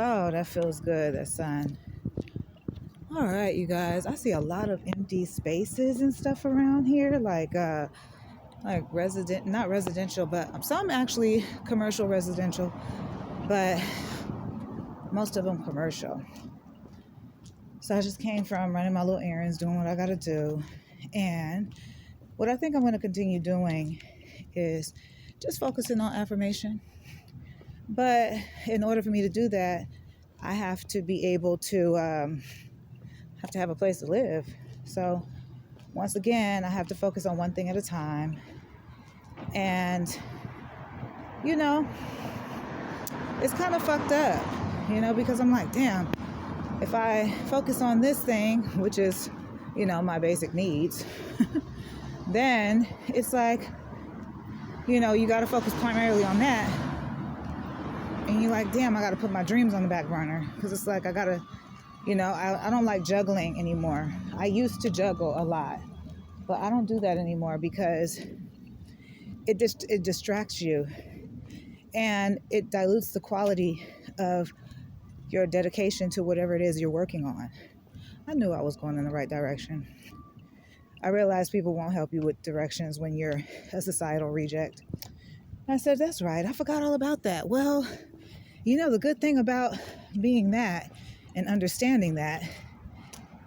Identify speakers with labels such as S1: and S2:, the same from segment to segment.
S1: Oh, that feels good, that sun. All right, you guys. I see a lot of empty spaces and stuff around here, like resident, not residential, but some actually commercial residential, but most of them commercial. So I just came from running my little errands, doing what I got to do. And what I think I'm going to continue doing is just focusing on affirmation. But in order for me to do that, I have to be able to have a place to live. So once again, I have to focus on one thing at a time. And, you know, it's kind of fucked up, because I'm like, damn, if I focus on this thing, which is, my basic needs, then it's like, you got to focus primarily on that. And you're like, damn, I got to put my dreams on the back burner. Because it's like, I got to, I don't like juggling anymore. I used to juggle a lot, but I don't do that anymore because it distracts you and it dilutes the quality of your dedication to whatever it is you're working on. I knew I was going in the right direction. I realized people won't help you with directions when you're a societal reject. I said, that's right. I forgot all about that. Well, the good thing about being that and understanding that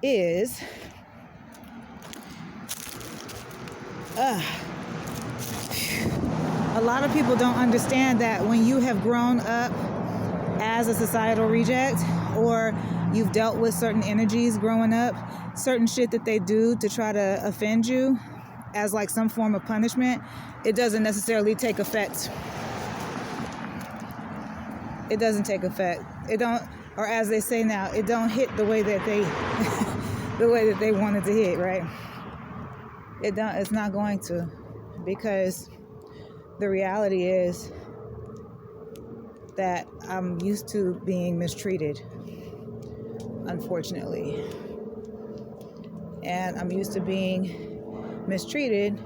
S1: is a lot of people don't understand that when you have grown up as a societal reject, or you've dealt with certain energies growing up, certain shit that they do to try to offend you as like some form of punishment, it doesn't necessarily take effect. It doesn't take effect. It don't, or as they say now, it don't hit the way that they the way that they wanted to hit, right? It's not going to, because the reality is that I'm used to being mistreated, unfortunately. And I'm used to being mistreated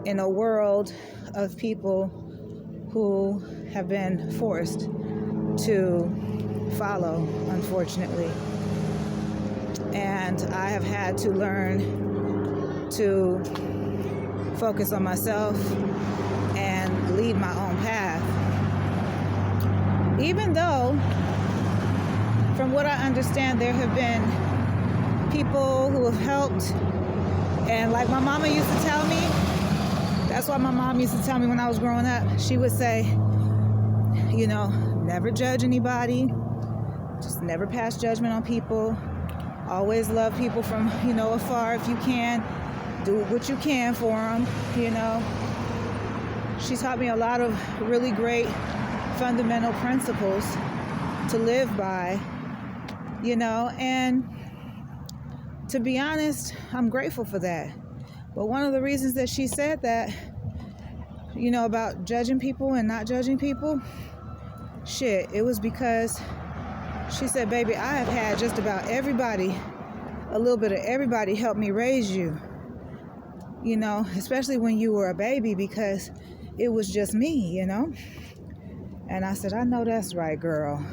S1: in a world of people who have been forced to follow, unfortunately. And I have had to learn to focus on myself and lead my own path. Even though, from what I understand, there have been people who have helped. And like my mama used to tell me, that's why my mom used to tell me when I was growing up, she would say, never judge anybody. Just never pass judgment on people. Always love people from, afar if you can. Do what you can for them, She taught me a lot of really great fundamental principles to live by, and to be honest, I'm grateful for that. But one of the reasons that she said that, about judging people and not judging people, it was because she said, baby, I have had just about everybody, a little bit of everybody help me raise you, especially when you were a baby, because it was just me, And I said, I know that's right, girl.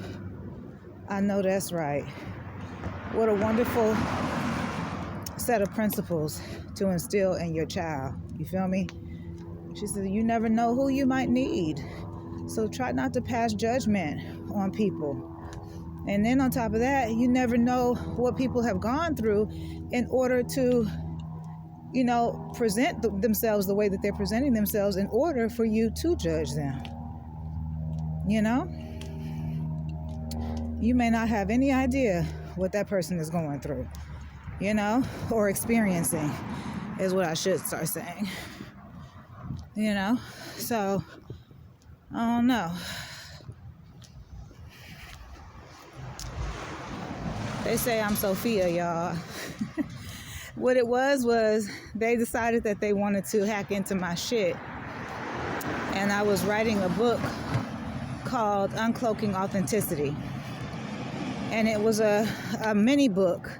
S1: I know that's right. What a wonderful set of principles to instill in your child. You feel me? She said, you never know who you might need. So try not to pass judgment on people. And then on top of that, you never know what people have gone through in order to, present themselves the way that they're presenting themselves in order for you to judge them. You may not have any idea what that person is going through, or experiencing is what I should start saying, So, I don't know. They say I'm Sophia, y'all. What it was they decided that they wanted to hack into my shit. And I was writing a book called Uncloaking Authenticity. And it was a mini book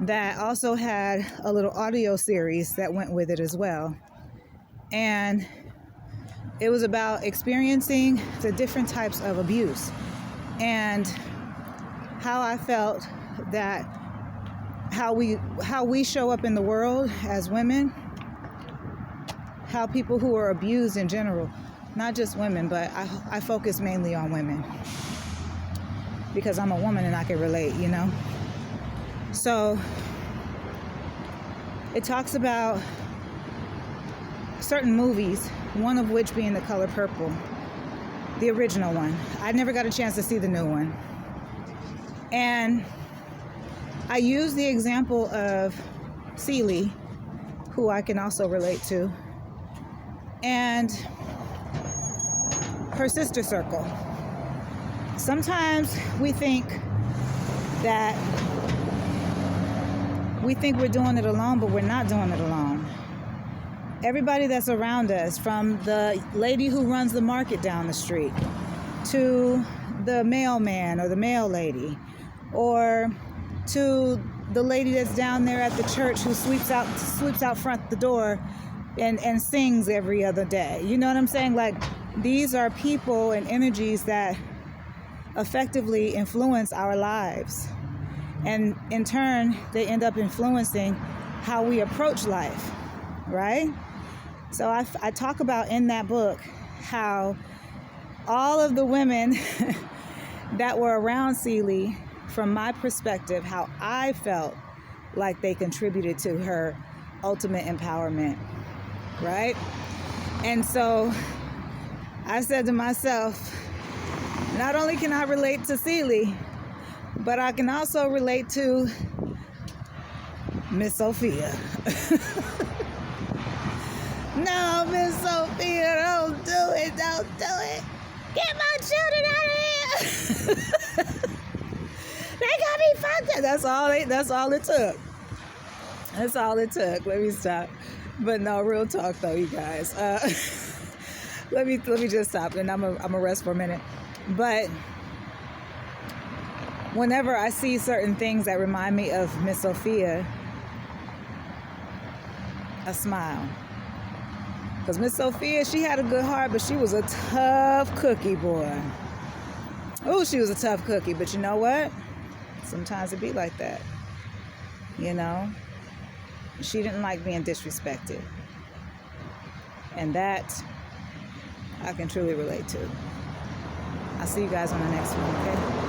S1: that also had a little audio series that went with it as well. And it was about experiencing the different types of abuse and how I felt that how we show up in the world as women, how people who are abused in general, not just women, but I focus mainly on women because I'm a woman and I can relate, you know? So it talks about certain movies, one of which being The Color Purple, the original one. I never got a chance to see the new one. And I use the example of Celie, who I can also relate to, and her sister circle. Sometimes we think we're doing it alone, but we're not doing it alone. Everybody that's around us, from the lady who runs the market down the street to the mailman or the mail lady, or to the lady that's down there at the church who sweeps out front the door and sings every other day. You know what I'm saying? Like, these are people and energies that effectively influence our lives. And in turn, they end up influencing how we approach life, right? So I talk about in that book how all of the women that were around Celie, from my perspective, how I felt like they contributed to her ultimate empowerment, right? And so I said to myself, not only can I relate to Celie, but I can also relate to Miss Sophia. No, Miss Sophia, don't do it. Get my children out of here. They got me fucked up. That's all it took. That's all it took. Let me stop. But no, real talk though, you guys. Let me just stop, and I'm a rest for a minute. But whenever I see certain things that remind me of Miss Sophia, I smile. Because Miss Sophia, she had a good heart, but she was a tough cookie, boy. Oh, she was a tough cookie. But you know what? Sometimes it be like that. You know? She didn't like being disrespected. And that I can truly relate to. I'll see you guys on the next one, okay?